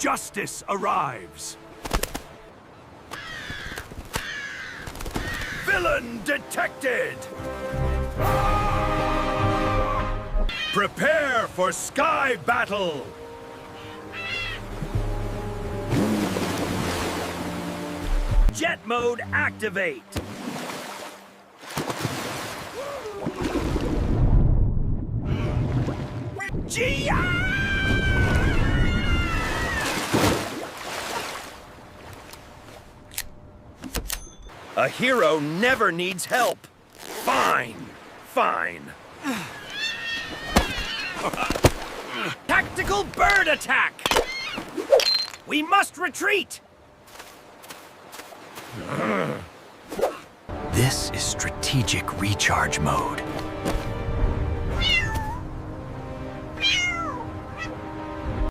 Justice arrives. Villain detected! Prepare for sky battle! Jet mode activate! A hero never needs help. Fine, fine. Tactical bird attack! We must retreat! This is strategic recharge mode.